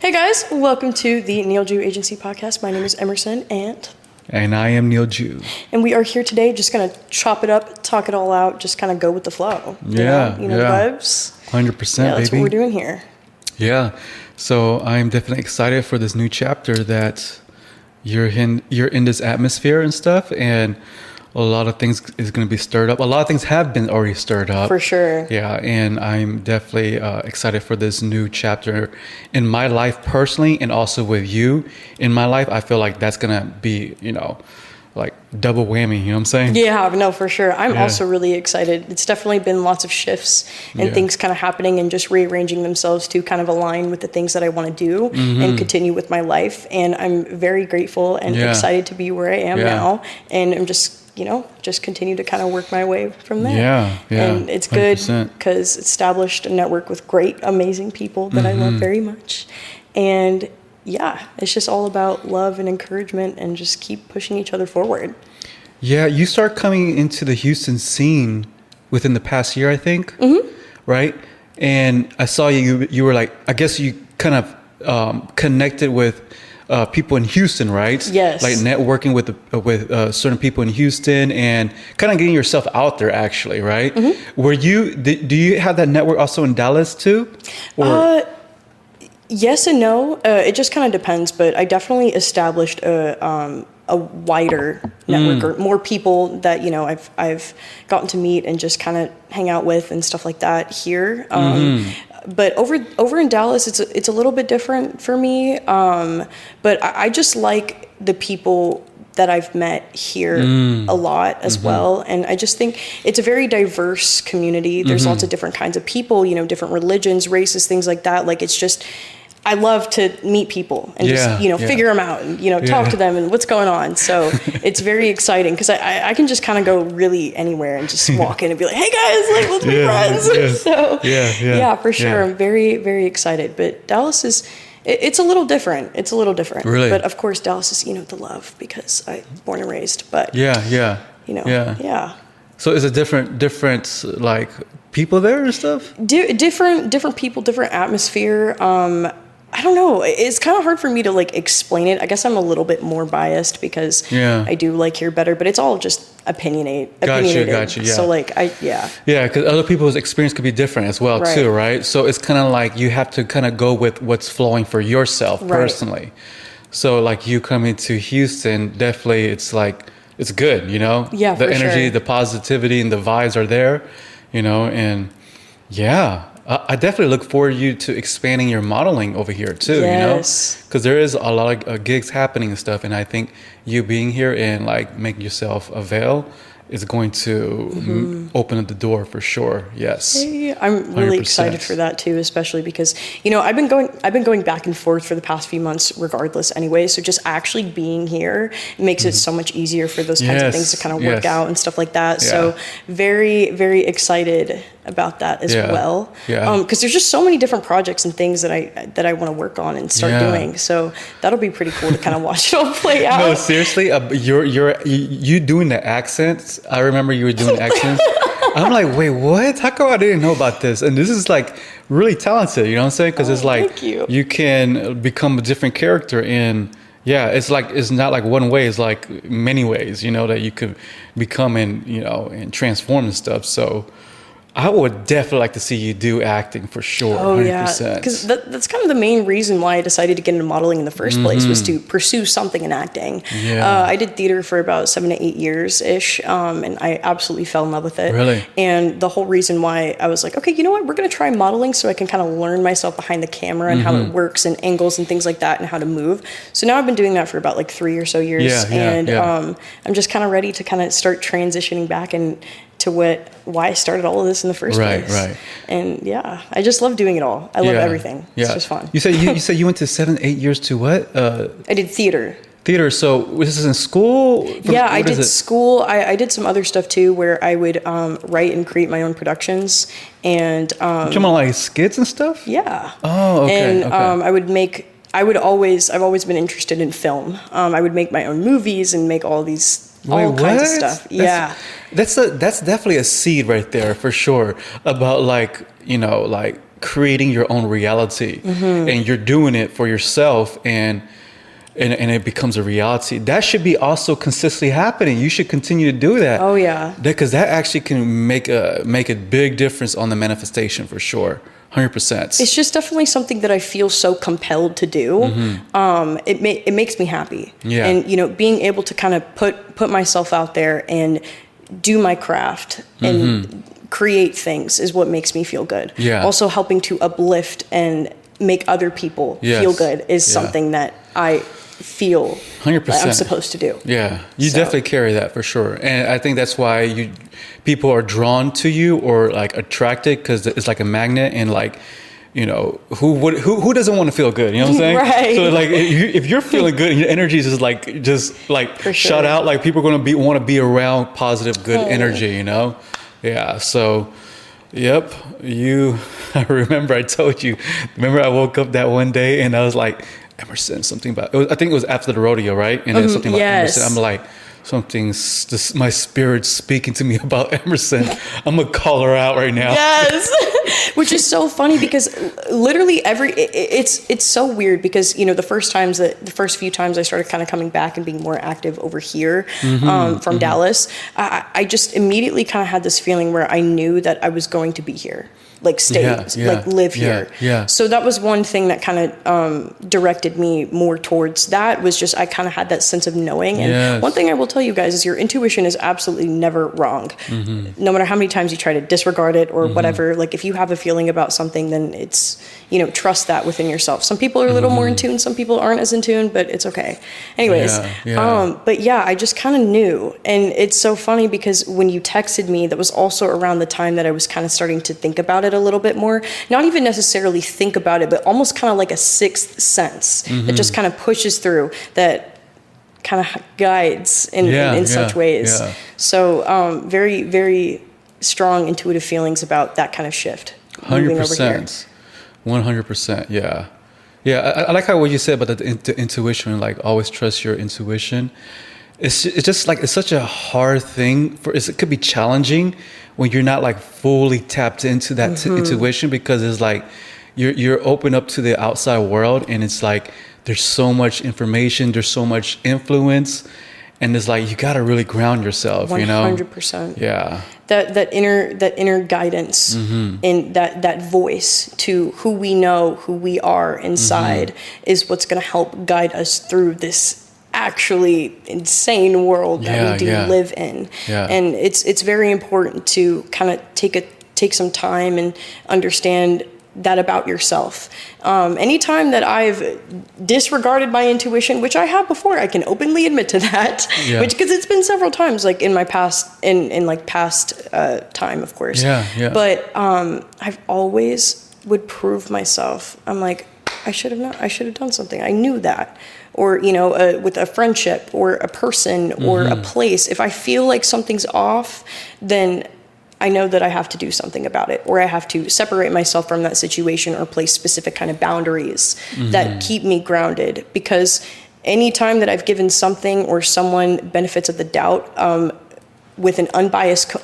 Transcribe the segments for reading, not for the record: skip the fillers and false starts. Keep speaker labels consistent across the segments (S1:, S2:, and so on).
S1: Hey guys, welcome to the Neil Jew Agency podcast. My name is Emerson
S2: And I am Neil Jew.
S1: And we are here today just going to chop it up, talk it all out, just kind of go with the flow. You know the vibes?
S2: 100%,
S1: yeah, that's
S2: baby.
S1: what we're doing here.
S2: Yeah. So I'm definitely excited for this new chapter that you're in this atmosphere and stuff, and a lot of things is going to be stirred up. A lot of things have been already stirred up.
S1: For sure.
S2: Yeah, and I'm definitely excited for this new chapter in my life personally, and also with you in my life. I feel like that's going to be, like double whammy, you know what I'm saying?
S1: Yeah, no, for sure. I'm also really excited. It's definitely been lots of shifts and things kind of happening and just rearranging themselves to kind of align with the things that I want to do and continue with my life. And I'm very grateful and excited to be where I am now. And I'm just continue to kind of work my way from there.
S2: Yeah.
S1: And it's good because established a network with great, amazing people that I love very much. And yeah, it's just all about love and encouragement and just keep pushing each other forward.
S2: Yeah, you start coming into the Houston scene within the past year, I think, right? And I saw you were like, I guess you kind of connected with people in Houston, right?
S1: Yes.
S2: Like networking with certain people in Houston and kind of getting yourself out there, actually, right? Were you? Do you have that network also in Dallas too? Or?
S1: Yes and no. It just kind of depends, but I definitely established a wider network or more people that I've gotten to meet and just kind of hang out with and stuff like that here. But over in Dallas, it's a little bit different for me. But I just like the people that I've met here a lot as well. And I just think it's a very diverse community. There's lots of different kinds of people, different religions, races, things like that. Like, it's just, I love to meet people and just, figure them out and, talk to them and what's going on. So it's very exciting because I can just kind of go really anywhere and just walk in and be like, hey guys, like, let's be friends. So yeah, for sure. I'm very, very excited. But Dallas is, it's a little different. It's a little different.
S2: Really?
S1: But of course, Dallas is, the love because I'm born and raised. But
S2: yeah. So is it different like people there and stuff?
S1: Different people, different atmosphere. I don't know. It's kind of hard for me to like explain it. I guess I'm a little bit more biased because I do like here better, but it's all just opinionated.
S2: Gotcha. Yeah.
S1: So like
S2: Yeah, because other people's experience could be different as well too, right? So it's kind of like you have to kind of go with what's flowing for yourself personally. So like you coming to Houston, definitely it's like it's good,
S1: Yeah,
S2: the
S1: for
S2: energy,
S1: sure.
S2: the positivity, and the vibes are there, and yeah. I definitely look forward to expanding your modeling over here too, because there is a lot of gigs happening and stuff. And I think you being here and like making yourself avail is going to open up the door for sure. Yes.
S1: I'm really 100%. Excited for that too, especially because, I've been going back and forth for the past few months regardless anyway. So just actually being here makes it so much easier for those kinds of things to kind of work out and stuff like that. Yeah. So very, very excited about that as well. Yeah. Because there's just so many different projects and things that I want to work on and start doing. So that'll be pretty cool to kind of watch it all play out.
S2: No, seriously, you doing the accents. I remember you were doing accents. I'm like, wait, what? How come I didn't know about this? And this is like really talented, you know what I'm saying? Because it's like you can become a different character in. Yeah, it's not like one way. It's like many ways, that you could become and transform and stuff. So I would definitely like to see you do acting for sure.
S1: Oh
S2: 100%.
S1: yeah, because that's kind of the main reason why I decided to get into modeling in the first place was to pursue something in acting. Yeah. I did theater for about 7 to 8 years ish, and I absolutely fell in love with it.
S2: Really?
S1: And the whole reason why I was like, okay, you know what, we're gonna try modeling so I can kind of learn myself behind the camera and how it works and angles and things like that and how to move. So now I've been doing that for about like 3 or so years, I'm just kind of ready to kind of start transitioning back and to why I started all of this in the first place. Right. And yeah, I just love doing it all. I love everything. Yeah. It's just fun.
S2: You said you went to 7-8 years to what?
S1: I did theater.
S2: Theater. So this is in school?
S1: I did school. I did some other stuff too, where I would write and create my own productions. And
S2: you talking about like skits and stuff?
S1: Yeah.
S2: Oh, okay.
S1: And I've always been interested in film. I would make my own movies and make all these kinds of stuff. That's
S2: definitely a seed right there for sure about like creating your own reality, and you're doing it for yourself, and it becomes a reality. That should be also consistently happening. You should continue to do that.
S1: Oh yeah.
S2: Because that actually can make a big difference on the manifestation for sure. 100%.
S1: It's just definitely something that I feel so compelled to do. It makes me happy.
S2: Yeah.
S1: And, you know, being able to kind of put myself out there and do my craft and create things is what makes me feel good.
S2: Yeah.
S1: Also helping to uplift and make other people feel good is something that I feel
S2: 100%.
S1: like I'm supposed to do.
S2: Yeah, you definitely carry that for sure, and I think that's why people are drawn to you or like attracted, because it's like a magnet, and like, you know, who doesn't want to feel good? You know what I'm saying?
S1: Right.
S2: So like, if you're feeling good and your energy is just like
S1: For
S2: shut
S1: sure.
S2: out, like people are gonna want to be around positive, good energy. You know? Yeah. So. Yep, I remember I told you. Remember I woke up that one day and I was like, Emerson, something about. I think it was after the rodeo, right? And then something about
S1: yes.
S2: Emerson. I'm like, my spirit's speaking to me about Emerson. I'm gonna call her out right now.
S1: Yes, which is so funny because literally it's so weird because, you know, the first few times I started kind of coming back and being more active over here from Dallas, I just immediately kind of had this feeling where I knew that I was going to be here. Like like live here.
S2: Yeah.
S1: So that was one thing that kind of directed me more towards that, was just I kind of had that sense of knowing. And one thing I will tell you guys is your intuition is absolutely never wrong. No matter how many times you try to disregard it or whatever, like if you have a feeling about something, then it's, you know, trust that within yourself. Some people are a little more in tune, some people aren't as in tune, but it's okay. Anyways, but yeah, I just kind of knew. And it's so funny because when you texted me, that was also around the time that I was kind of starting to think about it a little bit more. Not even necessarily think about it, but almost kind of like a sixth sense that just kind of pushes through, that kind of guides in such ways. Yeah. So very, very strong intuitive feelings about that kind of shift.
S2: 100%. 100%. Yeah. Yeah. I like how what you said about the intuition, like always trust your intuition. It's just like, it's such a hard thing it could be challenging when you're not like fully tapped into that intuition, because it's like you're open up to the outside world, and it's like there's so much information, there's so much influence, and it's like you got to really ground yourself. 100%. You know?
S1: 100%.
S2: Yeah.
S1: That inner guidance and that voice to who we know, who we are inside is what's going to help guide us through this actually insane world that we do live in. And it's very important to kind of take some time and understand that about yourself. Anytime that I've disregarded my intuition, which I have before, I can openly admit to that, because it's been several times, like in my past, in like past time, of course. But I've always would prove myself. I'm like, I should have done something. I knew that. Or, you know, with a friendship or a person or a place, if I feel like something's off, then I know that I have to do something about it, or I have to separate myself from that situation or place specific kind of boundaries that keep me grounded. Because anytime that I've given something or someone benefits of the doubt with an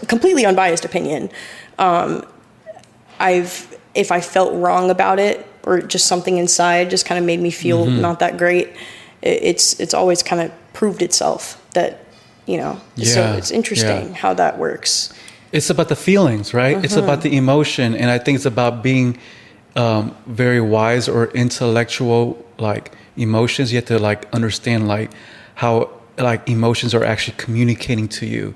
S1: completely unbiased opinion, if I felt wrong about it, or just something inside just kind of made me feel not that great, it's always kind of proved itself that, you know, so it's interesting how that works.
S2: It's about the feelings, right? It's about the emotion. And I think it's about being very wise or intellectual, like emotions. You have to like understand like how like emotions are actually communicating to you,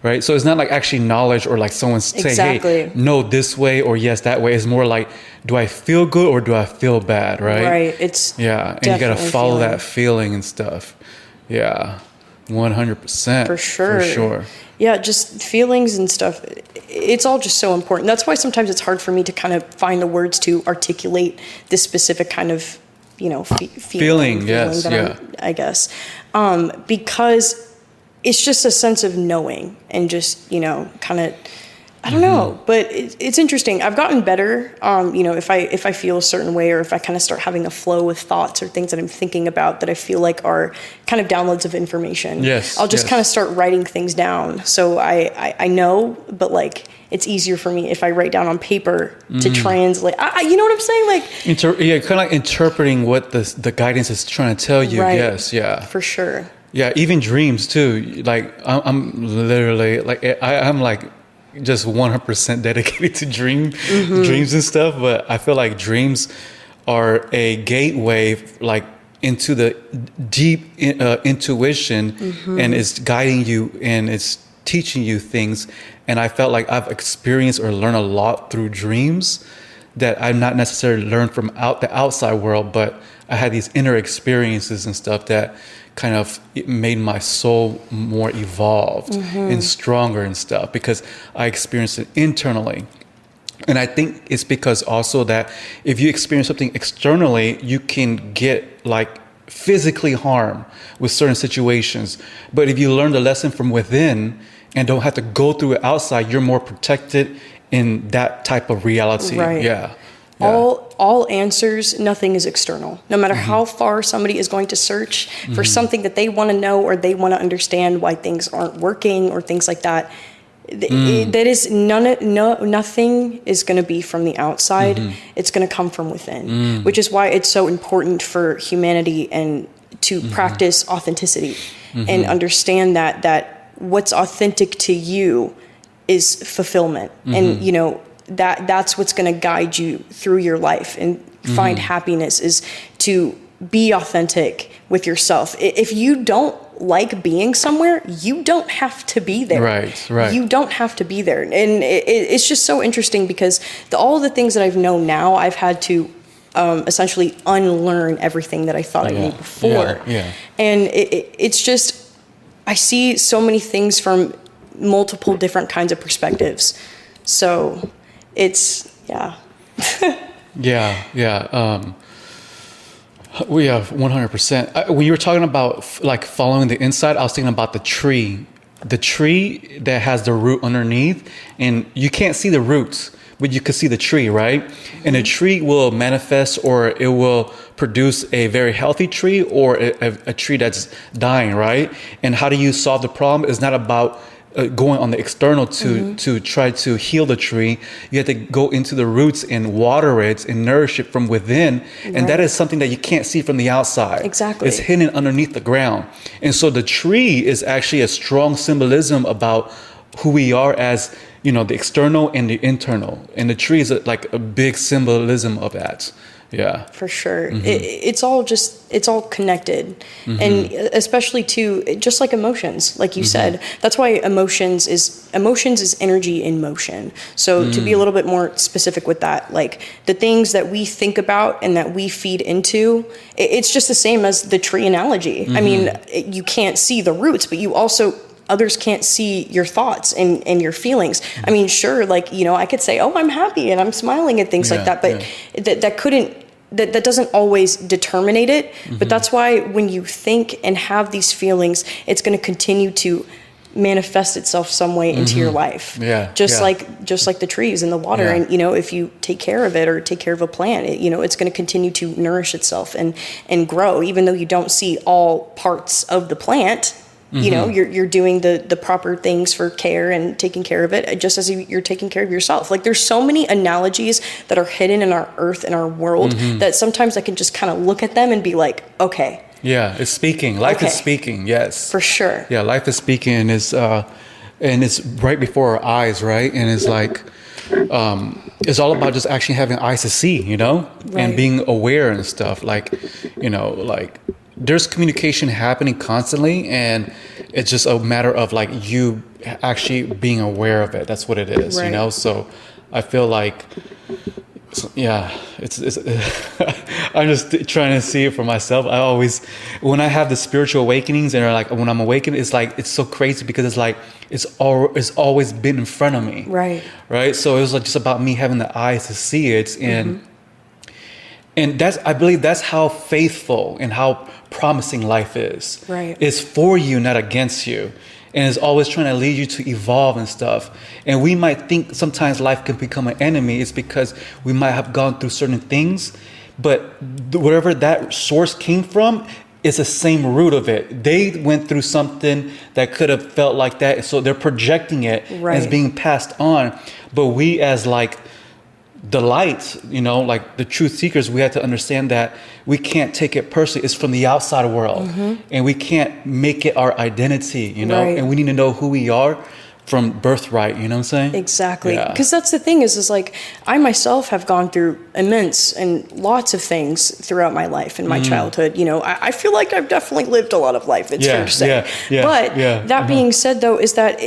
S2: right? So it's not like actually knowledge or like someone saying, hey, no, this way or yes, that way. It's more like, do I feel good or do I feel bad, right?
S1: Right. It's
S2: and you got to follow that feeling and stuff. Yeah. 100%.
S1: For sure.
S2: For sure.
S1: Yeah, just feelings and stuff. It's all just so important. That's why sometimes it's hard for me to kind of find the words to articulate this specific kind of, you know, feeling.
S2: Yes,
S1: I guess. Because it's just a sense of knowing and just, you know, kind of I don't know, but it's interesting. I've gotten better. You know, if I feel a certain way, or if I kind of start having a flow with thoughts or things that I'm thinking about that I feel like are kind of downloads of information.
S2: Yes.
S1: I'll just kind of start writing things down. So I know, but like it's easier for me if I write down on paper to translate. You know what I'm saying? Like
S2: kind of like interpreting what the guidance is trying to tell you.
S1: Right.
S2: Yes. Yeah.
S1: For sure.
S2: Yeah. Even dreams too. Like I'm literally like I'm like just 100% dedicated to dreams and stuff. But I feel like dreams are a gateway, like into the deep intuition, and it's guiding you and it's teaching you things. And I felt like I've experienced or learned a lot through dreams that I've not necessarily learned from the outside world, but I had these inner experiences and stuff that kind of made my soul more evolved and stronger and stuff, because I experienced it internally. And I think it's because also that if you experience something externally, you can get like physically harmed with certain situations. But if you learn the lesson from within and don't have to go through it outside, you're more protected in that type of reality.
S1: Right.
S2: Yeah.
S1: All answers, nothing is external. No matter how far somebody is going to search for something that they want to know, or they want to understand why things aren't working or things like that, that is nothing is going to be from the outside. It's going to come from within, which is why it's so important for humanity and to practice authenticity and understand that what's authentic to you is fulfillment. And you know, that's what's going to guide you through your life and find happiness, is to be authentic with yourself. If you don't like being somewhere, you don't have to be there.
S2: Right.
S1: You don't have to be there. And it's just so interesting, because all the things that I've known now, I've had to essentially unlearn everything that I thought I knew before. And it's just, I see so many things from multiple different kinds of perspectives. So it's,
S2: we have 100%. When you were talking about like following the inside, I was thinking about the tree that has the root underneath, and you can't see the roots, but you can see the tree, right? And a tree will manifest, or it will produce a very healthy tree, or a tree that's dying, right? And how do you solve the problem? It's not about going on the external to try to heal the tree. You have to go into the roots and water it and nourish it from within. And that is something that you can't see from the outside.
S1: Exactly.
S2: It's hidden underneath the ground. And so the tree is actually a strong symbolism about who we are as, you know, the external and the internal. And the tree is like a big symbolism of that. Yeah,
S1: for sure. It's all connected. And especially too, just like emotions, like you said, that's why emotions is energy in motion. So to be a little bit more specific with that, like the things that we think about and that we feed into, it's just the same as the tree analogy. I mean, you can't see the roots, but others can't see your thoughts and your feelings. I mean, sure, like, you know, I could say, oh, I'm happy and I'm smiling and things like that, but that doesn't always determinate it. But that's why when you think and have these feelings, it's going to continue to manifest itself some way into your life. Just like the trees and the water. And, you know, if you take care of it or take care of a plant, it's going to continue to nourish itself and grow, even though you don't see all parts of the plant. You know, you're doing the proper things for care and taking care of it, just as you're taking care of yourself. Like, there's so many analogies that are hidden in our earth and our world that sometimes I can just kind of look at them and be like, okay.
S2: Yeah, it's speaking. Life is speaking. Yes, for
S1: sure.
S2: Yeah, life is speaking, and it's right before our eyes, right? And it's like, it's all about just actually having eyes to see, you know, and being aware and stuff. Like, you know, like, there's communication happening constantly, and it's just a matter of like you actually being aware of it. That's what it is, you know? So I feel like, it's I'm just trying to see it for myself. I always, when I have the spiritual awakenings and like when I'm awakened, it's like, it's so crazy because it's like, it's always been in front of me. Right. So it was like just about me having the eyes to see it. And I believe that's how faithful and how promising life is.
S1: Right.
S2: It's for you, not against you. and is always trying to lead you to evolve and stuff. And we might think sometimes life can become an enemy. It's because we might have gone through certain things, but whatever that source came from, it's the same root of it. They went through something that could have felt like that, so they're projecting it as being passed on. But we, as like the light, like the truth seekers, we had to understand that we can't take it personally. It's from the outside world, and we can't make it our identity, and we need to know who we are from birthright, you know what I'm saying?
S1: Exactly. Because that's the thing is like, I myself have gone through immense and lots of things throughout my life and my childhood. I feel like I've definitely lived a lot of life, it's fair to say. But that being said, though, is that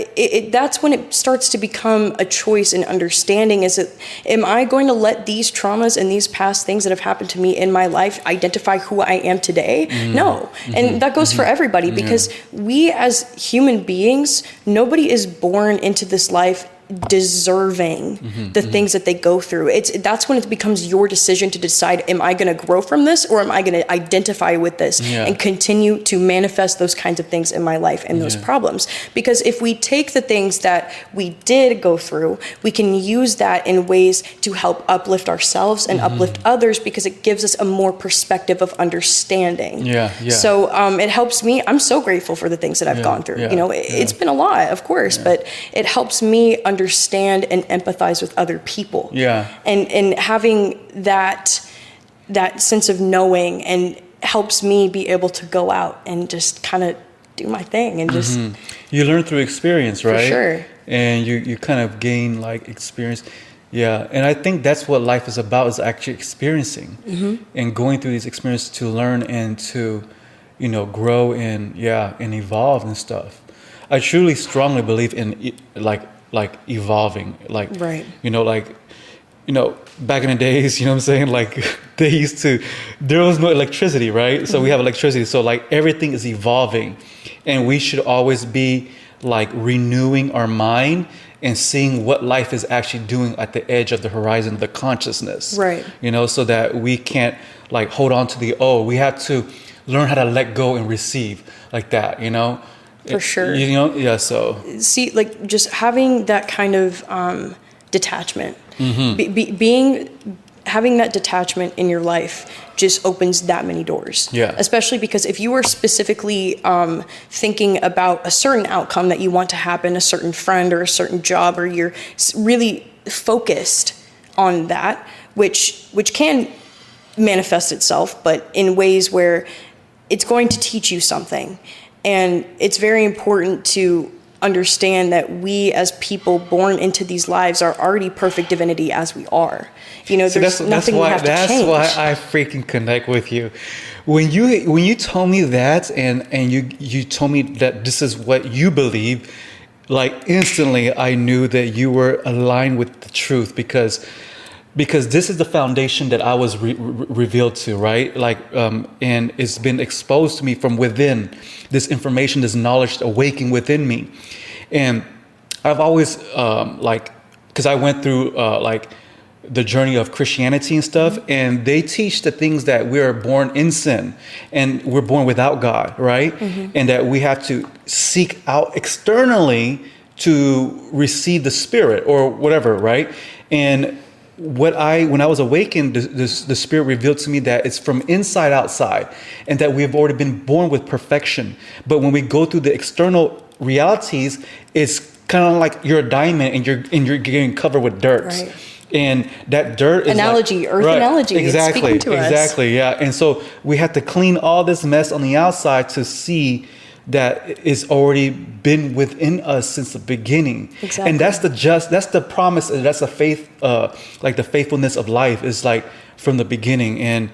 S1: that's when it starts to become a choice in understanding. Is it, am I going to let these traumas and these past things that have happened to me in my life identify who I am today? No. And that goes for everybody, because we as human beings, nobody is born into this life deserving the things that they go through. That's when it becomes your decision to decide, am I going to grow from this, or am I going to identify with this and continue to manifest those kinds of things in my life and those problems? Because if we take the things that we did go through, we can use that in ways to help uplift ourselves and uplift others, because it gives us a more perspective of understanding. So it helps me. I'm so grateful for the things that I've gone through. It's been a lot, of course, but it helps me understand and empathize with other people. And having that sense of knowing, and helps me be able to go out and just kind of do my thing and just
S2: you learn through experience, right?
S1: For sure.
S2: And you kind of gain like experience. And I think that's what life is about, is actually experiencing and going through these experiences to learn and to grow and evolve and stuff. I truly strongly believe in like evolving, like back in the days, you know what I'm saying, like there was no electricity, right? So we have electricity, so like everything is evolving, and we should always be like renewing our mind and seeing what life is actually doing at the edge of the horizon of the consciousness,
S1: right?
S2: So that we can't like hold on to we have to learn how to let go and receive, like that,
S1: For sure.
S2: So
S1: see, like just having that kind of detachment, having that detachment in your life just opens that many doors. Especially because if you are specifically thinking about a certain outcome that you want to happen, a certain friend or a certain job, or you're really focused on that, which can manifest itself, but in ways where it's going to teach you something. And it's very important to understand that we as people born into these lives are already perfect divinity as we are. There's nothing we have to change.
S2: That's why I freaking connect with you. When you told me that, and you told me that this is what you believe, like instantly I knew that you were aligned with the truth, because this is the foundation that I was revealed to, right? Like, and it's been exposed to me from within. This information, this knowledge awakening within me. And I've always, because I went through, the journey of Christianity and stuff, and they teach the things that we are born in sin, and we're born without God, right? And that we have to seek out externally to receive the Spirit or whatever, right? And when I was awakened, the Spirit revealed to me that it's from inside outside, and that we have already been born with perfection. But when we go through the external realities, it's kind of like you're a diamond and you're getting covered with dirt.
S1: Right.
S2: And that dirt is
S1: analogy,
S2: like,
S1: earth analogy.
S2: Exactly,
S1: it's speaking to us.
S2: Exactly, yeah. And so we have to clean all this mess on the outside to see that it's already been within us since the beginning.
S1: Exactly.
S2: And that's the promise, and that's the faith, like the faithfulness of life is like from the beginning. And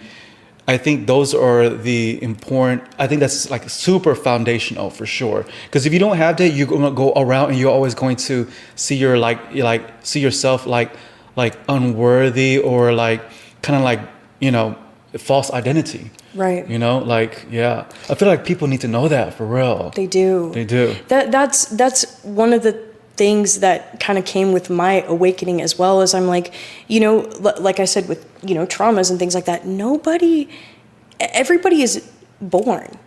S2: I think those are the important, I think that's like super foundational for sure. Because if you don't have that, you're going to go around and you're always going to see see yourself like unworthy, or like kind of like, false identity.
S1: Right.
S2: I feel like people need to know that for real.
S1: They do. That's one of the things that kind of came with my awakening as well, as I'm like, like I said, with, traumas and things like that, everybody is born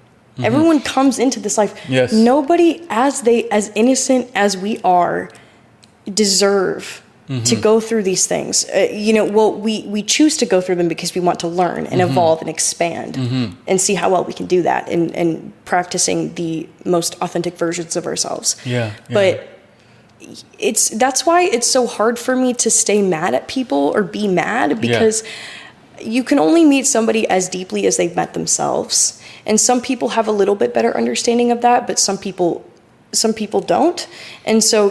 S1: Everyone comes into this life.
S2: Yes.
S1: Nobody, as innocent as we are, deserve to go through these things. We choose to go through them because we want to learn and evolve and expand and see how well we can do that and practicing the most authentic versions of ourselves.
S2: Yeah.
S1: But that's why it's so hard for me to stay mad at people or be mad, because you can only meet somebody as deeply as they've met themselves. And some people have a little bit better understanding of that, but some people don't. And so,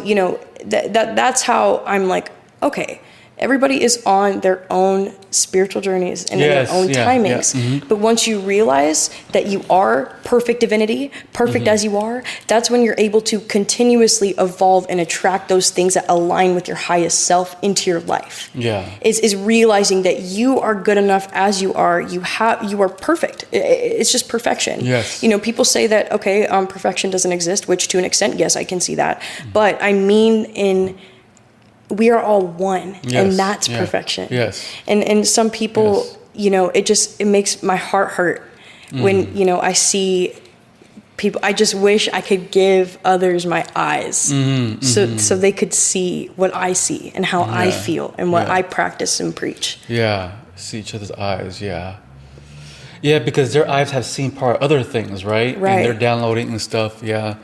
S1: that's how I'm like, okay, everybody is on their own spiritual journeys and in their own timings. But once you realize that you are perfect divinity, perfect as you are, that's when you're able to continuously evolve and attract those things that align with your highest self into your life.
S2: Yeah.
S1: Is realizing that you are good enough as you are. You are perfect. It's just perfection.
S2: Yes.
S1: People say that, okay, perfection doesn't exist, which to an extent, yes, I can see that. But I mean we are all one, and that's perfection.
S2: Yes.
S1: And some people, it makes my heart hurt when, I see people. I just wish I could give others my eyes so they could see what I see and how I feel and what I practice and preach.
S2: Yeah. See each other's eyes. Yeah. Yeah, because their eyes have seen part of other things, right?
S1: Right.
S2: And they're downloading and stuff. Yeah.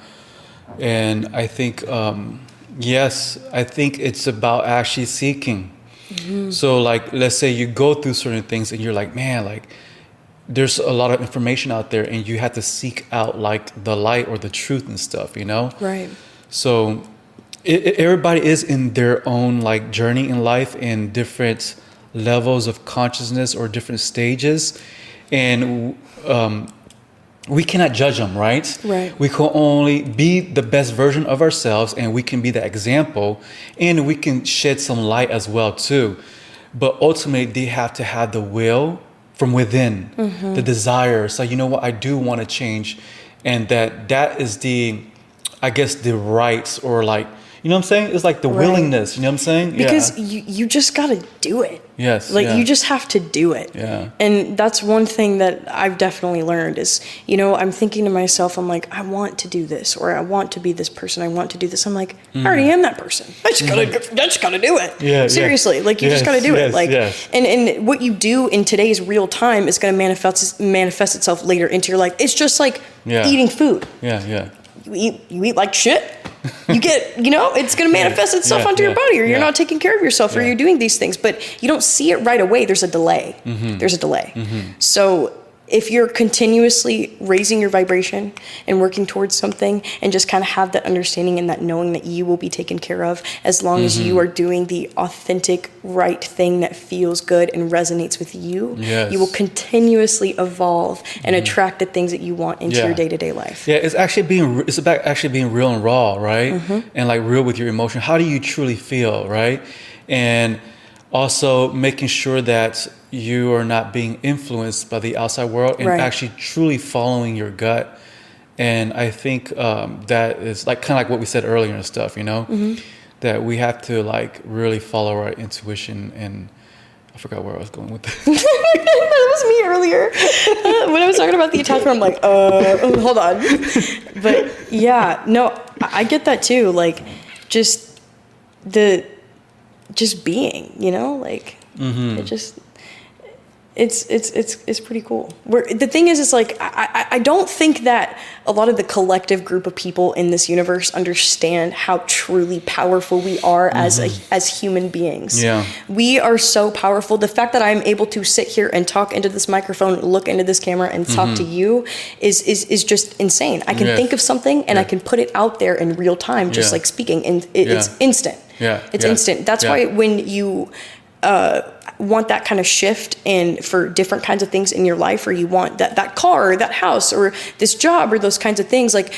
S2: And I think, yes, I think it's about actually seeking. So like, let's say you go through certain things and you're like, man, like there's a lot of information out there and you have to seek out like the light or the truth and stuff,
S1: Right.
S2: So everybody is in their own like journey in life in different levels of consciousness or different stages. And we cannot judge them, right?
S1: Right.
S2: We can only be the best version of ourselves, and we can be the example, and we can shed some light as well too. But ultimately, they have to have the will from within, the desire. So you know what, I do want to change, and that is the right, or like, you know what I'm saying? It's like the willingness, you know what I'm saying?
S1: Because you just got to do it.
S2: Yes.
S1: Like you just have to do it.
S2: Yeah.
S1: And that's one thing that I've definitely learned is, I'm thinking to myself, I'm like, I want to do this, or I want to be this person. I want to do this. I'm like, I already am that person. I just gotta do it.
S2: Yeah.
S1: Seriously. Like you just gotta do it. Like, and what you do in today's real time is going to manifest itself later into your life. It's just like eating food.
S2: Yeah.
S1: You eat like shit. You get, it's going to manifest itself onto your body, or you're not taking care of yourself, or you're doing these things, but you don't see it right away. There's a delay. There's a delay. So if you're continuously raising your vibration and working towards something, and just kind of have that understanding and that knowing that you will be taken care of as long as you are doing the authentic, right thing that feels good and resonates with you, you will continuously evolve and attract the things that you want into your day-to-day life.
S2: Yeah, it's about actually being real and raw, right? And like real with your emotion. How do you truly feel, right? And also making sure that you are not being influenced by the outside world, and actually truly following your gut. And I think that is like kind of like what we said earlier and stuff, that we have to like really follow our intuition. And I forgot where I was going with that.
S1: That was me earlier. When I was talking about the attachment, I'm like, hold on. But yeah, no, I get that too. Like just being, like it just, it's pretty cool. The thing is, it's like, I don't think that a lot of the collective group of people in this universe understand how truly powerful we are as human beings.
S2: Yeah.
S1: We are so powerful. The fact that I'm able to sit here and talk into this microphone, look into this camera, and talk to you is just insane. I can think of something and I can put it out there in real time, just like speaking, and it's instant. It's instant. That's why when you want that kind of shift and for different kinds of things in your life, or you want that car or that house or this job or those kinds of things, like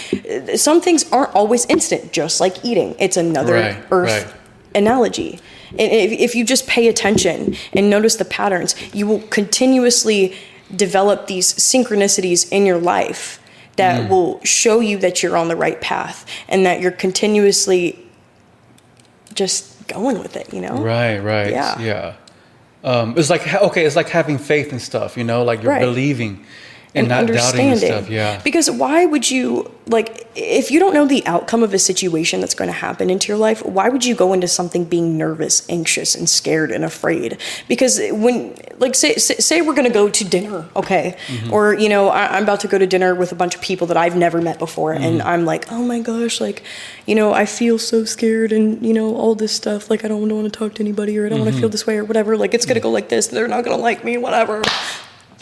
S1: some things aren't always instant, just like eating. It's another earth analogy. And if you just pay attention and notice the patterns, you will continuously develop these synchronicities in your life that will show you that you're on the right path and that you're continuously just going with it,
S2: Right. Yeah. It's like, it's like having faith and stuff, like you're believing. and not doubting and
S1: understanding.
S2: stuff. Yeah.
S1: Because why would you, like, if you don't know the outcome of a situation that's going to happen into your life, why would you go into something being nervous, anxious, and scared and afraid? Because when, like, say we're going to go to dinner, okay? Or, you know, I'm about to go to dinner with a bunch of people that I've never met before, and I'm like, oh my gosh, like, you know, I feel so scared, and, you know, all this stuff, like, I don't want to talk to anybody, or I don't want to feel this way, or whatever, like, it's going to go like this, they're not going to like me, whatever.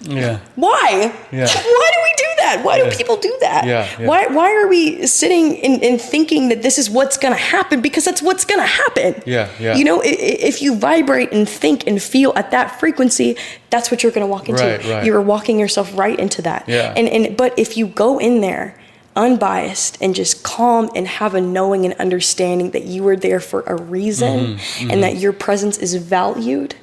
S2: Yeah.
S1: Why?
S2: Yeah.
S1: Why do we do that? Why do people do that?
S2: Yeah.
S1: Why are we sitting and thinking that this is what's going to happen? Because that's what's going to happen.
S2: Yeah.
S1: You know, if you vibrate and think and feel at that frequency, that's what you're going to walk into.
S2: Right.
S1: You're walking yourself right into that.
S2: Yeah.
S1: But if you go in there unbiased and just calm and have a knowing and understanding that you were there for a reason and that your presence is valued,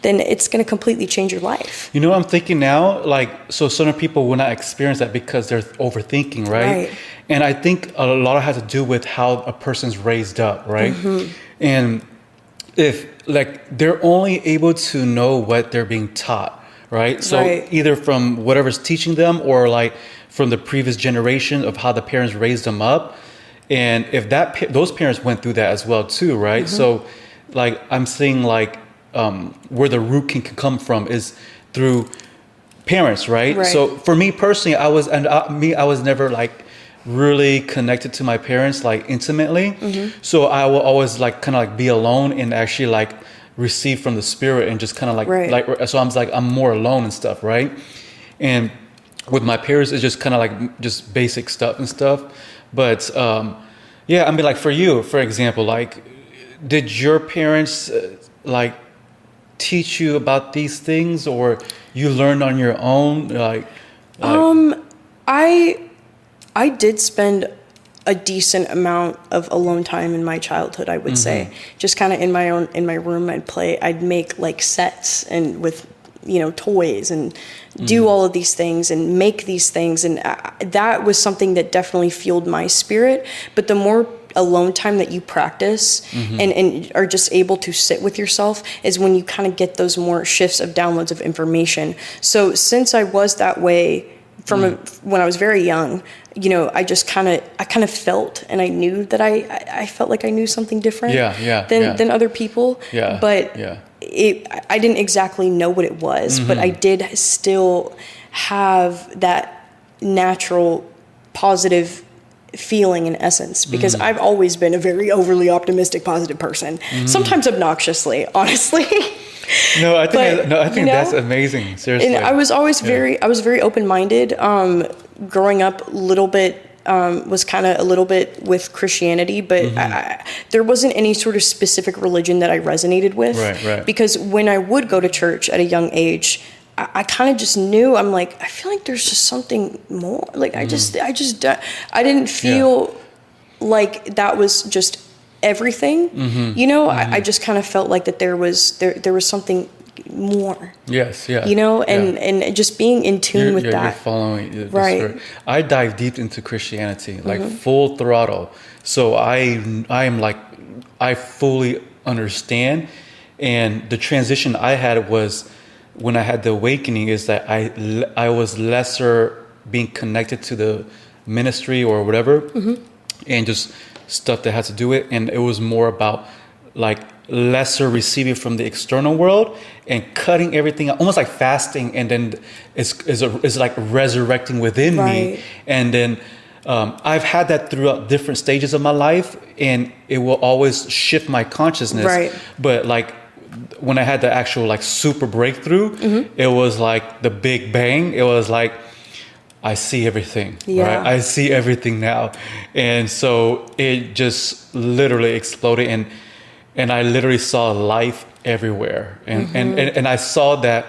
S1: then it's going to completely change your life.
S2: You know what I'm thinking now? Like, so certain people will not experience that because they're overthinking, right? And I think a lot of it has to do with how a person's raised up, right? And if, like, they're only able to know what they're being taught, right? So either from whatever's teaching them, or like from the previous generation of how the parents raised them up. And if those parents went through that as well too, right? So like, I'm seeing like where the root can come from is through parents, right? So for me personally, I was never like really connected to my parents like intimately. So I will always like kind of like be alone and actually like receive from the spirit and just kind of like so I'm more alone and stuff, right? And with my parents, it's just kind of like just basic stuff and stuff. But yeah, I mean, like for you, for example, like, did your parents like teach you about these things, or you learned on your own?
S1: I did spend a decent amount of alone time in my childhood, I would say. Just kind of in my room, I'd make like sets and with, you know, toys and do all of these things and make these things. And that was something that definitely fueled my spirit. But the more alone time that you practice and are just able to sit with yourself is when you kind of get those more shifts of downloads of information. So since I was that way from when I was very young, you know, I kind of felt, and I knew that I felt like I knew something different than other people. But I didn't exactly know what it was, but I did still have that natural positive feeling in essence, because I've always been a very overly optimistic, positive person, sometimes obnoxiously, honestly.
S2: I think that's amazing. Seriously.
S1: And I was always very open-minded. Growing up, a little bit was kind of a little bit with Christianity, but there wasn't any sort of specific religion that I resonated with.
S2: Right.
S1: Because when I would go to church at a young age, I kind of just knew, I'm like, I feel like there's just something more. Like I didn't feel like that was just everything. You know, I just kind of felt like that there was something more.
S2: Yes, yeah.
S1: You know, and just being in tune with that.
S2: You're following the story. I dive deep into Christianity, like full throttle. So I am like, I fully understand. And the transition I had was when I had the awakening is that I was lesser being connected to the ministry or whatever, and just stuff that had to do with it. And it was more about like lesser receiving from the external world and cutting everything out, almost like fasting, and then it's like resurrecting within me. And then I've had that throughout different stages of my life, and it will always shift my consciousness. But like when I had the actual like super breakthrough, it was like the big bang. It was like, I see everything, right? I see everything now. And so it just literally exploded, and I literally saw life everywhere. And I saw that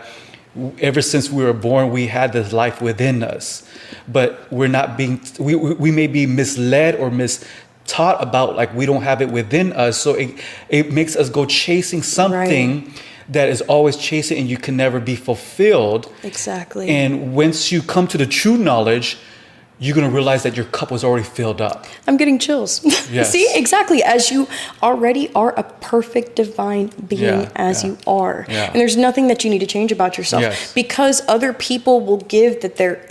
S2: ever since we were born, we had this life within us, but we're not being, we may be misled or taught about like we don't have it within us. So it makes us go chasing something that is always chasing, and you can never be fulfilled.
S1: Exactly.
S2: And once you come to the true knowledge, you're going to realize that your cup was already filled up.
S1: I'm getting chills.
S2: Yes.
S1: See, exactly. As you already are a perfect divine being you are.
S2: Yeah.
S1: And there's nothing that you need to change about yourself.
S2: Yes.
S1: Because other people will give that they're,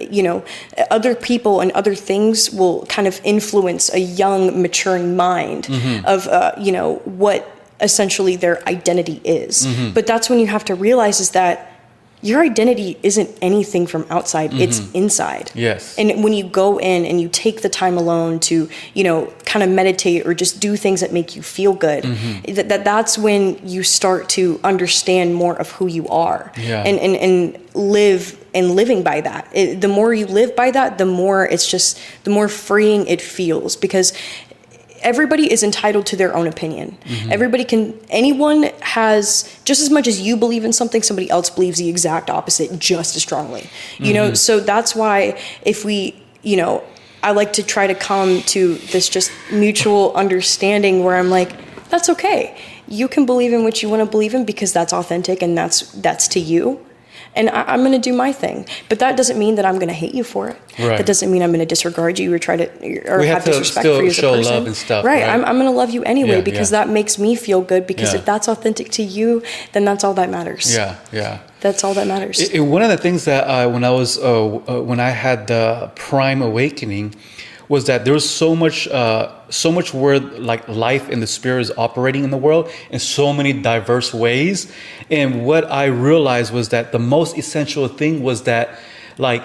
S1: other people and other things will kind of influence a young, maturing mind of, what essentially their identity is. But that's when you have to realize is that your identity isn't anything from outside, it's inside.
S2: Yes.
S1: And when you go in and you take the time alone to, kind of meditate or just do things that make you feel good, that's when you start to understand more of who you are and living by that. The more you live by that, the more freeing it feels, because everybody is entitled to their own opinion. Anyone has, just as much as you believe in something, somebody else believes the exact opposite just as strongly. So that's why if we, I like to try to come to this just mutual understanding where I'm like, that's okay. You can believe in what you want to believe in because that's authentic and that's to you. And I'm going to do my thing. But that doesn't mean that I'm going to hate you for it.
S2: Right.
S1: That doesn't mean I'm going to disregard you or have disrespect for you as a
S2: show
S1: person.
S2: Love and stuff.
S1: Right. I'm going to love you anyway because that makes me feel good, because
S2: Yeah.
S1: if that's authentic to you, then that's all that matters.
S2: Yeah.
S1: That's all that matters.
S2: One of the things that when I had the prime awakening was that there was so much where like life in the spirit is operating in the world in so many diverse ways. And what I realized was that the most essential thing was that like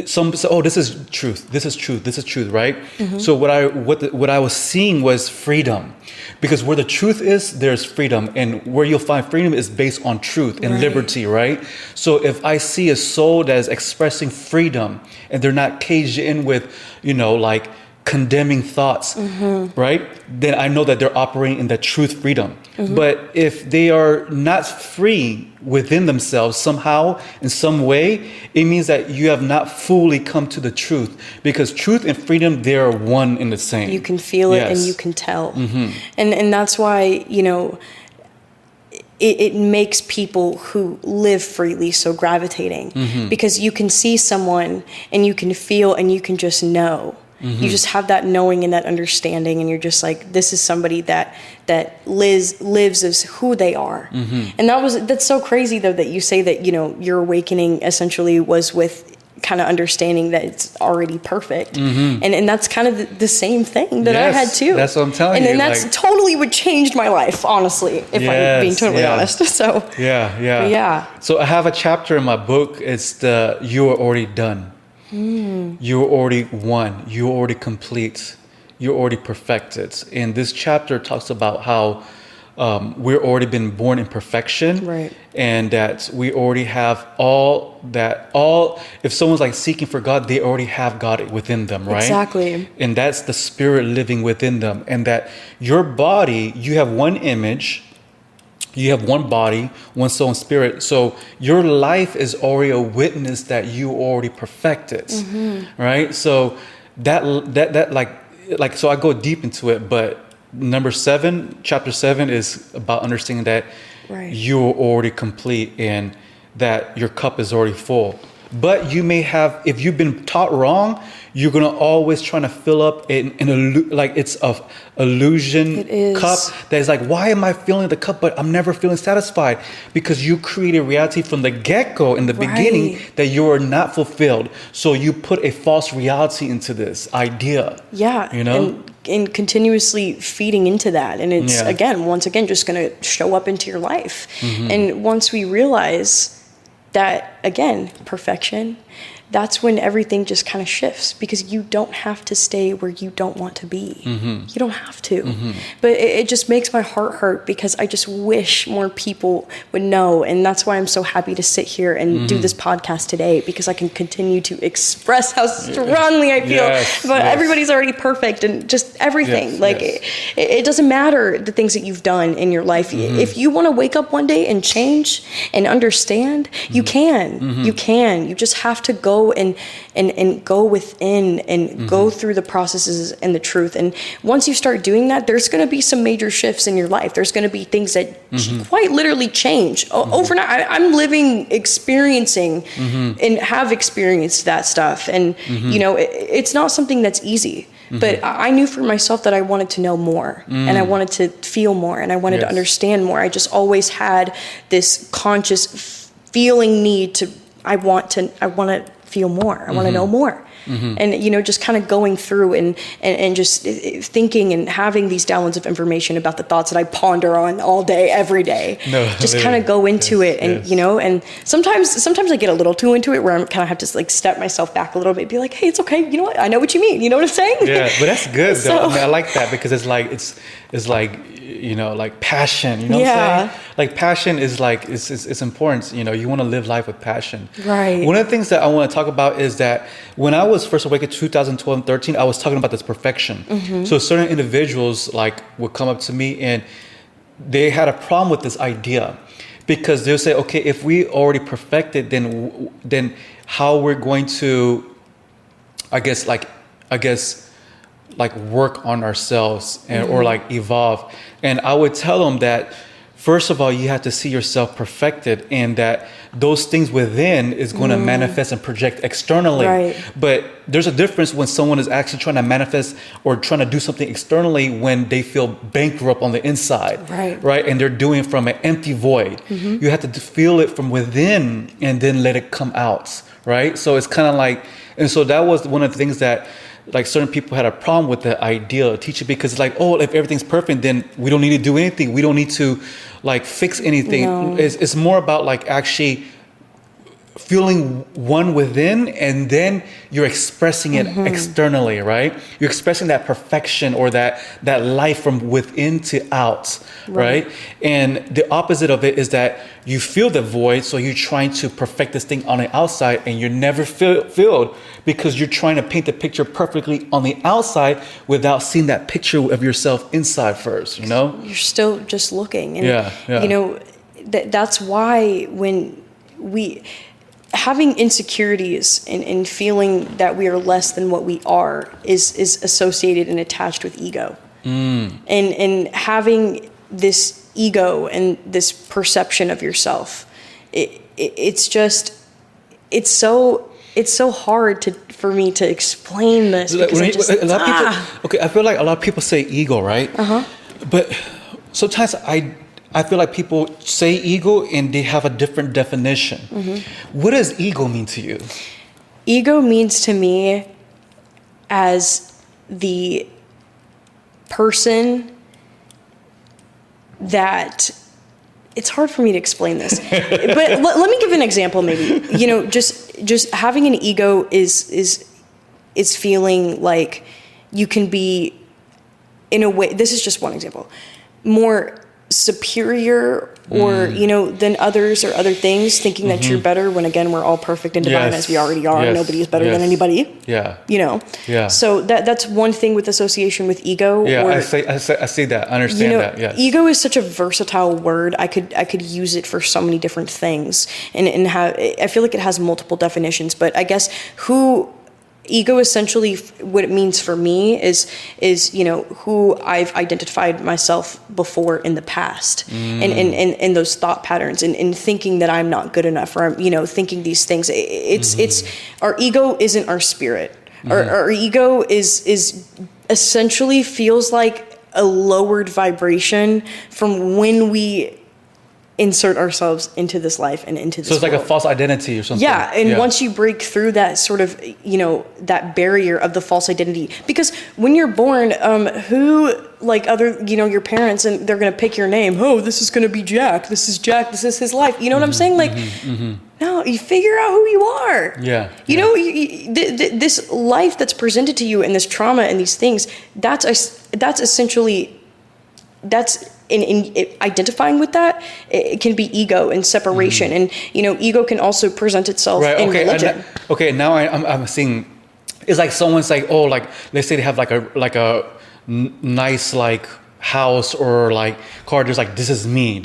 S2: some say, oh, this is truth, right? So what I was seeing was freedom, because where the truth is, there's freedom, and where you'll find freedom is based on truth and liberty, right? So if I see a soul that is expressing freedom and they're not caged in with, like condemning thoughts, right? Then I know that they're operating in that truth freedom. But if they are not free within themselves somehow, in some way, it means that you have not fully come to the truth, because truth and freedom, they are one and the same.
S1: You can feel it and you can tell. And that's why, it makes people who live freely so gravitating, because you can see someone and you can feel and you can just know. You just have that knowing and that understanding, and you're just like, this is somebody that lives as who they are. And that's so crazy though, that you say that, your awakening essentially was with kind of understanding that it's already perfect. And that's kind of the same thing that I had too.
S2: That's what I'm telling you.
S1: And then that's totally what changed my life, honestly, if I'm being totally honest. So yeah.
S2: So I have a chapter in my book. It's you are already done. You're already won. You're already complete. You're already perfected. And this chapter talks about how we're already been born in perfection,
S1: right?
S2: And that we already have all. If someone's like seeking for God, they already have God within them, right?
S1: Exactly.
S2: And that's the spirit living within them. And that your body, you have one image. You have one body, one soul and spirit. So your life is already a witness that you already perfected, right? So that so I go deep into it, but chapter 7 is about understanding that you're already complete and that your cup is already full. But you may have, if you've been taught wrong, you're going to always trying to fill up it's a illusion cup that is like, why am I filling the cup, but I'm never feeling satisfied? Because you created reality from the get-go in the beginning that you are not fulfilled. So you put a false reality into this idea.
S1: Yeah. And continuously feeding into that. And it's, once again, just going to show up into your life. And once we realize that, again, perfection, that's when everything just kind of shifts, because you don't have to stay where you don't want to be. You don't have to. But it just makes my heart hurt, because I just wish more people would know. And that's why I'm so happy to sit here and do this podcast today, because I can continue to express how strongly I feel. But everybody's already perfect and just everything. It doesn't matter the things that you've done in your life. If you want to wake up one day and change and understand, you can. You can. You just have to go go and go within and go through the processes and the truth. And once you start doing that, there's going to be some major shifts in your life. There's going to be things that quite literally change overnight. I'm living, experiencing, and have experienced that stuff. And, you know, it's not something that's easy. But I knew for myself that I wanted to know more and I wanted to feel more and I wanted to understand more. I just always had this conscious feeling need to, I want to feel more. I want to know more. And, you know, just kind of going through and just thinking and having these downloads of information about the thoughts that I ponder on all day, every day. Just kind of go into it and, you know, and sometimes I get a little too into it where I kind of have to like step myself back a little bit, be like, hey, it's okay. You know what? I know what you mean. You know what I'm saying?
S2: Yeah, but that's good though. I mean, I like that because it's like, you know, like passion, you know what I'm saying? Like passion is like, it's important. You know, you want to live life with passion.
S1: Right.
S2: One of the things that I want to talk about is that when I was first awakened in 2012 and 13, I was talking about this perfection. So certain individuals like would come up to me and they had a problem with this idea because they'll say, okay, if we already perfected, then how we're going to, I guess, work on ourselves and or like evolve. And I would tell them that first of all, you have to see yourself perfected and that those things within is going to manifest and project externally.
S1: Right.
S2: But there's a difference when someone is actually trying to manifest or trying to do something externally when they feel bankrupt on the inside. Right. And they're doing it from an empty void. You have to feel it from within and then let it come out. Right. So it's kind of like, and so that was one of the things that like certain people had a problem with the idea of teaching because it's like, oh, if everything's perfect, then we don't need to do anything. We don't need to like fix anything.
S1: No.
S2: It's more about like actually feeling one within and then you're expressing it externally, right? You're expressing that perfection or that life from within to out, right? And the opposite of it is that you feel the void, so you're trying to perfect this thing on the outside and you're never filled because you're trying to paint the picture perfectly on the outside without seeing that picture of yourself inside first, you know?
S1: You're still just looking. And, you know, that's why when having insecurities and feeling that we are less than what we are is associated and attached with ego. And having this ego and this perception of yourself, it's so hard for me to explain this because
S2: I feel like a lot of people say ego, right? But sometimes I feel like people say ego and they have a different definition. What does ego mean to you?
S1: Ego means to me as the person that, it's hard for me to explain this, but let me give an example maybe. You know, just having an ego is feeling like you can be, in a way, this is just one example, more superior or you know than others or other things, thinking that you're better when again we're all perfect and divine as we already are. Nobody is better than anybody. You know. So that's one thing with association with ego.
S2: I see that. I understand, you know, that. Yes.
S1: Ego is such a versatile word. I could use it for so many different things, and I feel like it has multiple definitions. But I guess ego essentially, what it means for me is you know who I've identified myself before in the past, and those thought patterns, and thinking that I'm not good enough, or I'm, you know, thinking these things. It's our ego isn't our spirit. Our ego is essentially feels like a lowered vibration from when we insert ourselves into this life and into this world.
S2: So it's like a false identity or something.
S1: Yeah, and once you break through that sort of, you know, that barrier of the false identity, because when you're born, who, like other, you know, your parents, and they're going to pick your name. Oh, this is going to be Jack. This is Jack. This is his life. You know what I'm saying? Like, no, you figure out who you are. You know, this life that's presented to you and this trauma and these things, that's essentially, in identifying with that, it can be ego and separation, and you know, ego can also present itself in religion.
S2: Now I'm seeing, it's like someone's like, oh, like let's say they have like a nice like house or like car. There's like, this is me,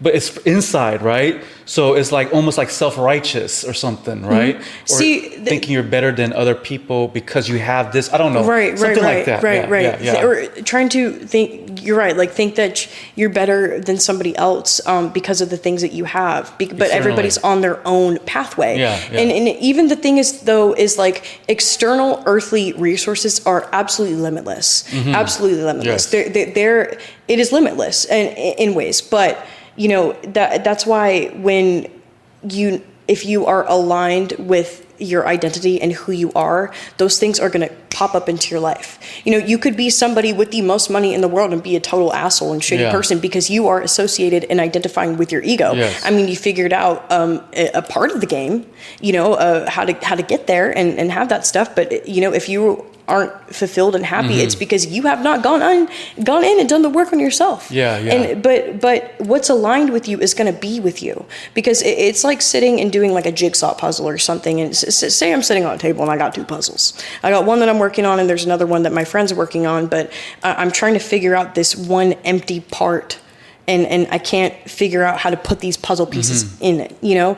S2: but it's inside, right? So it's like almost like self-righteous or something, right? Or
S1: See,
S2: thinking you're better than other people because you have this. I don't know.
S1: Right,
S2: something
S1: right,
S2: like that.
S1: right, right.
S2: Yeah.
S1: Or trying to think, you're right, like think that you're better than somebody else because of the things that you have. But everybody's on their own pathway.
S2: Yeah.
S1: And even the thing is, though, is like external earthly resources are absolutely limitless. Absolutely limitless.
S2: Yes.
S1: It is limitless in ways. But, you know, that's why when if you are aligned with your identity and who you are, those things are going to pop up into your life. You know, you could be somebody with the most money in the world and be a total asshole and shitty person because you are associated and identifying with your ego.
S2: Yes.
S1: I mean, you figured out a part of the game, you know, how to get there and have that stuff. But, you know, if you aren't fulfilled and happy, it's because you have not gone in and done the work on yourself. And but what's aligned with you is going to be with you, because it's like sitting and doing like a jigsaw puzzle or something. And say I'm sitting on a table and I got two puzzles. I got one that I'm working on and there's another one that my friend's working on, but I'm trying to figure out this one empty part. And I can't figure out how to put these puzzle pieces in it, you know?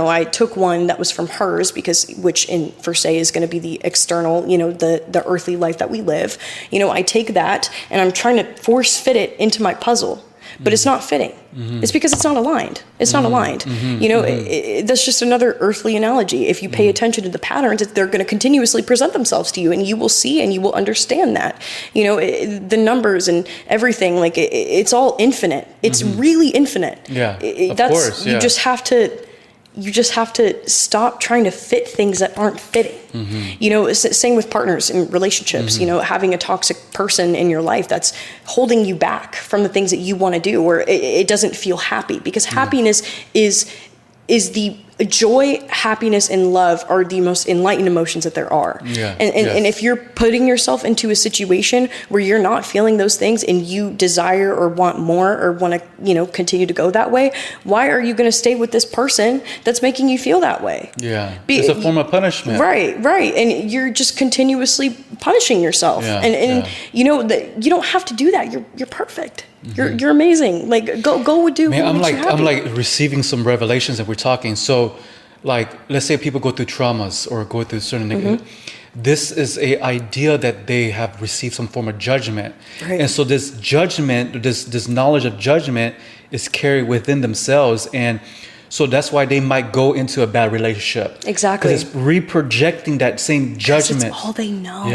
S1: I took one that was from hers, for say is going to be the external, you know, the earthly life that we live. You know, I take that and I'm trying to force fit it into my puzzle, but it's not fitting. It's because it's not aligned. It's not aligned. You know, that's just another earthly analogy. If you pay attention to the patterns, they're going to continuously present themselves to you, and you will see and you will understand that. You know, the numbers and everything, like it's all infinite. It's really infinite.
S2: Of course.
S1: You just have to stop trying to fit things that aren't fitting. You know, same with partners and relationships. You know, having a toxic person in your life that's holding you back from the things that you want to do, or it doesn't feel happy, because happiness is the joy, happiness, and love are the most enlightened emotions that there are. And if you're putting yourself into a situation where you're not feeling those things and you desire or want more or want to, you know, continue to go that way, why are you going to stay with this person that's making you feel that way?
S2: It's a form of punishment.
S1: Right. And you're just continuously punishing yourself. You know, you don't have to do that. You're perfect. You're amazing. Like go do.
S2: Man,
S1: what makes you happy.
S2: I'm like receiving some revelations that we're talking. So, like, let's say people go through traumas or go through certain things. This is a idea that they have received some form of judgment, and so this judgment, this knowledge of judgment, is carried within themselves, and so that's why they might go into a bad relationship.
S1: Exactly.
S2: Because it's reprojecting that same judgment.
S1: It's all they know.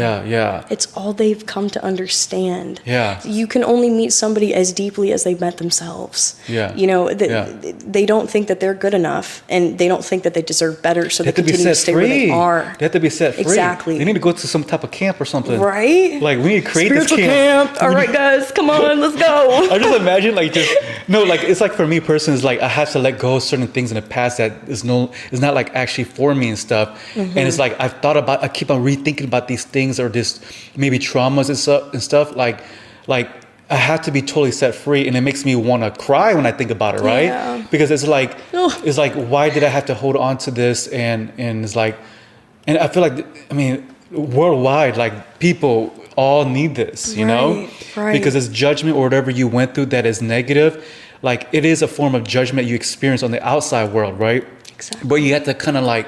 S1: It's all they've come to understand. You can only meet somebody as deeply as they've met themselves. You know, they don't think that they're good enough, and they don't think that they deserve better, so they continue to stay where they are.
S2: They have to be set free.
S1: Exactly.
S2: They need to go to some type of camp or something.
S1: Right?
S2: Like, we need to create
S1: Spiritual
S2: this camp.
S1: All right, guys, come on, let's go.
S2: I just imagine, like, it's like for me personally, it's like I have to let go of certain things in the past that is not like actually for me and stuff. And it's like I keep on rethinking about these things, or this maybe traumas and stuff. Like I have to be totally set free, and it makes me want to cry when I think about it, right? Because it's like why did I have to hold on to this? And it's like, and I feel like, I mean, worldwide, like, people all need this, you know, because it's judgment or whatever you went through that is negative. Like, it is a form of judgment you experience on the outside world, right? Exactly. But you have to kind of like,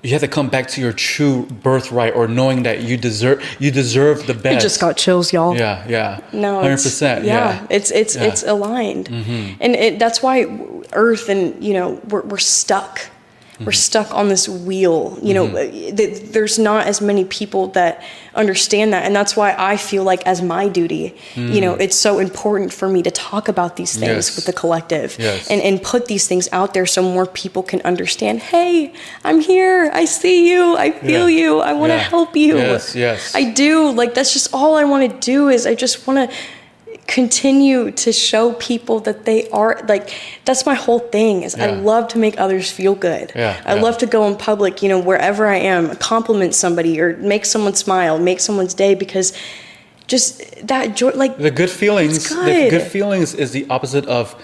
S2: you have to come back to your true birthright, or knowing that you deserve the best.
S1: It just got chills, y'all. No,
S2: 100%.
S1: It's aligned, and that's why Earth, and you know, we're stuck. We're stuck on this wheel, you know. There's not as many people that understand that, and that's why I feel like, as my duty, you know, it's so important for me to talk about these things with the collective, and put these things out there so more people can understand. Hey, I'm here. I see you. I feel you. I want to help you. I do. Like, that's just all I want to do. Is I just want to continue to show people that they are, like, that's my whole thing, is I love to make others feel good. I love to go in public, you know, wherever I am, compliment somebody or make someone smile, make someone's day, because just that joy, like,
S2: the good feelings,
S1: the
S2: good feelings is the opposite of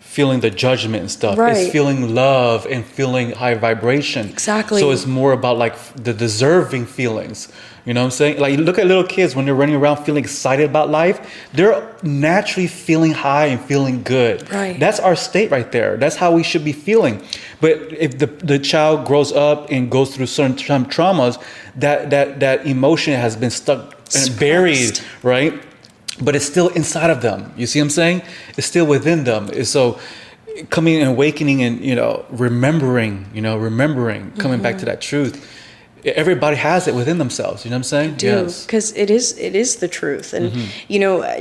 S2: feeling the judgment and stuff.
S1: Right.
S2: It's feeling love and feeling high vibration.
S1: Exactly.
S2: So it's more about like the deserving feelings. You know what I'm saying? Like, look at little kids when they're running around feeling excited about life. They're naturally feeling high and feeling good.
S1: Right.
S2: That's our state right there. That's how we should be feeling. But if the child grows up and goes through certain traumas, that emotion has been stuck and buried, right? But it's still inside of them. You see what I'm saying? It's still within them. So coming and awakening and, remembering, coming back to that truth. Everybody has it within themselves. You know what I'm saying?
S1: Do, because it is the truth. And,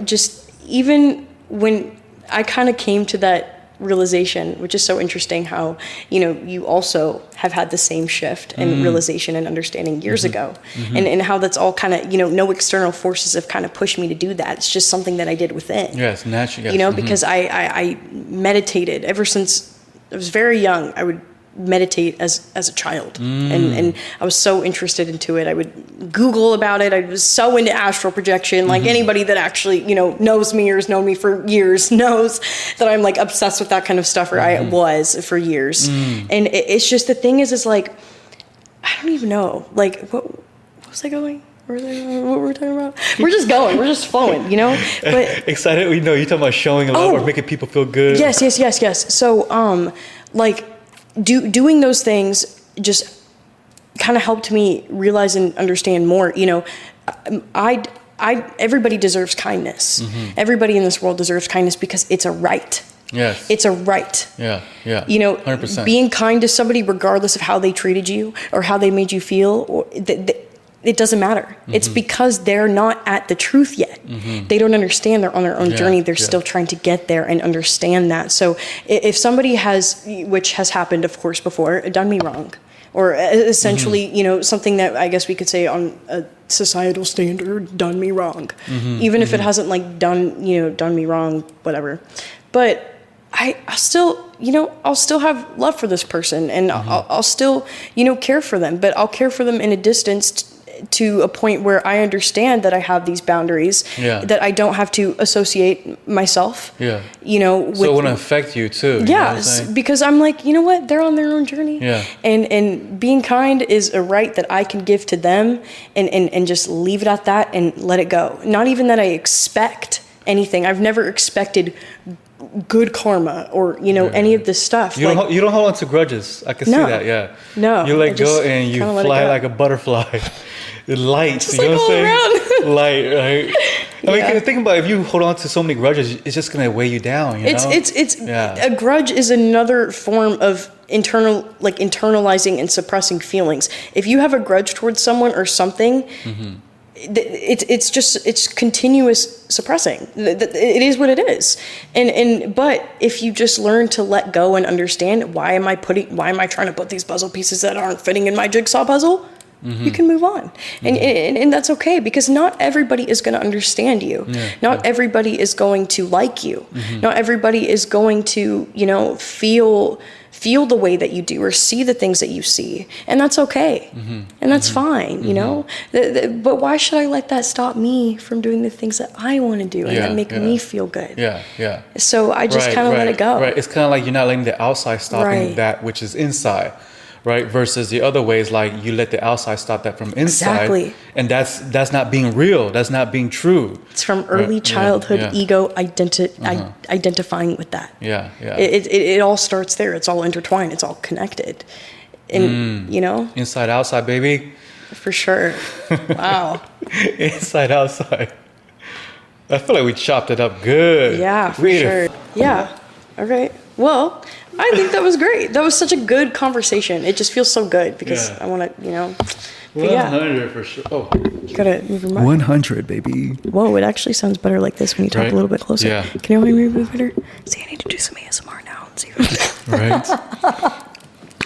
S1: just even when I kind of came to that realization, which is so interesting how, you also have had the same shift and realization and understanding years ago. And how that's all kind of, no external forces have kind of pushed me to do that. It's just something that I did within.
S2: Yes, naturally. Yes.
S1: Because I meditated ever since I was very young. I would meditate as a child, and I was so interested into it. I would Google about it. I was so into astral projection. Like anybody that actually knows me or has known me for years knows that I'm like obsessed with that kind of stuff, or I was for years. And it's just, the thing is like, I don't even know, like what was I going? What were we talking about? We're just going. We're just flowing, But
S2: excited. You're talking about showing love or making people feel good.
S1: Yes. So, doing those things just kind of helped me realize and understand more. Everybody deserves kindness. Everybody in this world deserves kindness because it's a right.
S2: Yes.
S1: It's a right.
S2: Yeah. 100%.
S1: Being kind to somebody, regardless of how they treated you or how they made you feel, or it doesn't matter. It's because they're not at the truth yet. They don't understand. They're on their own journey. They're still trying to get there and understand that. So if somebody has, which has happened, of course, before, done me wrong, or essentially, something that I guess we could say on a societal standard, done me wrong, even if it hasn't like done me wrong, whatever. But I'll still have love for this person, and I'll still, care for them, but I'll care for them in a distance to a point where I understand that I have these boundaries, that I don't have to associate myself. Yeah. With,
S2: so it wouldn't affect you too.
S1: Yes, because I'm like, what? They're on their own journey. Yeah. And being kind is a right that I can give to them, and just leave it at that and let it go. Not even that I expect anything. I've never expected good karma or any of this stuff.
S2: You don't hold on to grudges. I can see that. Yeah.
S1: No.
S2: You let go and you fly like a butterfly. Light,
S1: just what I'm saying?
S2: Light, right? I mean, think about it, if you hold on to so many grudges, it's just gonna weigh you down. It's a grudge is another form of internalizing and suppressing feelings. If you have a grudge towards someone or something, it's continuous suppressing. It is what it is. But if you just learn to let go and understand why am I trying to put these puzzle pieces that aren't fitting in my jigsaw puzzle, you can move on. And that's okay, because not everybody is going to understand you. Not everybody is going to like you. Not everybody is going to, feel the way that you do or see the things that you see. And that's okay. And that's fine, But why should I let that stop me from doing the things that I want to do and that make me feel good? Yeah. So I just kind of let it go. Right. It's kind of like you're not letting the outside stopping that which is inside. Right, versus the other ways, like you let the outside stop that from inside, and that's not being real. That's not being true.
S1: It's from early childhood ego identifying with that.
S2: Yeah.
S1: It all starts there. It's all intertwined. It's all connected, and
S2: inside outside, baby.
S1: For sure. Wow.
S2: Inside outside. I feel like we chopped it up good.
S1: Yeah, for sure. Yeah. All right. Well, I think that was great. That was such a good conversation. It just feels so good because I want to,
S2: 100 for sure. Oh,
S1: you gotta move your mic.
S2: 100, baby.
S1: Whoa, it actually sounds better like this when you talk a little bit closer. Yeah. Can you help me move better? See, I need to do some ASMR now and see.
S2: Right.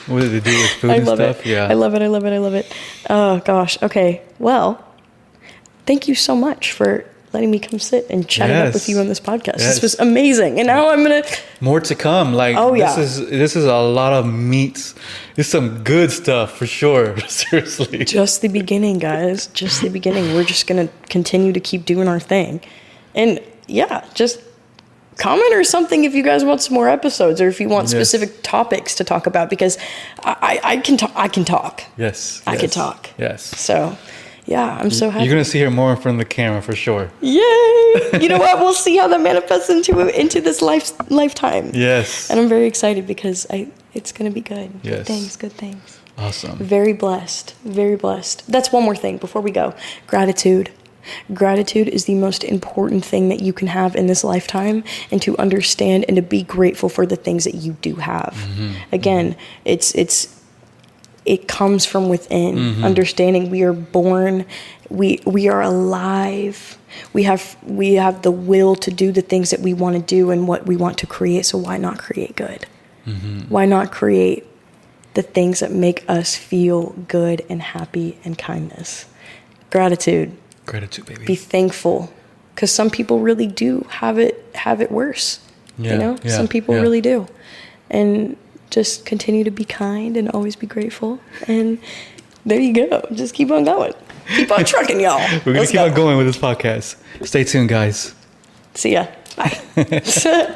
S2: What did it do with food and stuff? Yeah.
S1: I love it. Oh gosh. Okay. Well, thank you so much for letting me come sit and chat it up with you on this podcast. This was amazing. And now I'm going to...
S2: More to come. This is a lot of meat. It's some good stuff for sure. Seriously.
S1: Just the beginning, guys. Just the beginning. We're just going to continue to keep doing our thing. And just comment or something if you guys want some more episodes or if you want
S2: Yes.
S1: specific topics to talk about, because I can talk. I can talk.
S2: Yes.
S1: I can talk.
S2: Yes.
S1: So, yeah, I'm so happy.
S2: You're gonna see her more in front of the camera for sure.
S1: Yay! You know what? We'll see how that manifests into this lifetime.
S2: Yes.
S1: And I'm very excited because it's gonna be good.
S2: Yes.
S1: Good things. Good things.
S2: Awesome.
S1: Very blessed. Very blessed. That's one more thing before we go. Gratitude. Gratitude is the most important thing that you can have in this lifetime, and to understand and to be grateful for the things that you do have. Again, it comes from within. Understanding we are born, we are alive. We have the will to do the things that we want to do and what we want to create. So why not create good? Why not create the things that make us feel good and happy and kindness? Gratitude.
S2: Gratitude, baby.
S1: Be thankful, because some people really do have it worse.
S2: Yeah,
S1: You know,
S2: yeah,
S1: some people
S2: yeah.
S1: really do, and just continue to be kind and always be grateful. And there you go. Just keep on going. Keep on trucking, y'all.
S2: We're gonna
S1: Let's
S2: keep
S1: go.
S2: on going with this podcast. Stay tuned, guys.
S1: See ya. Bye.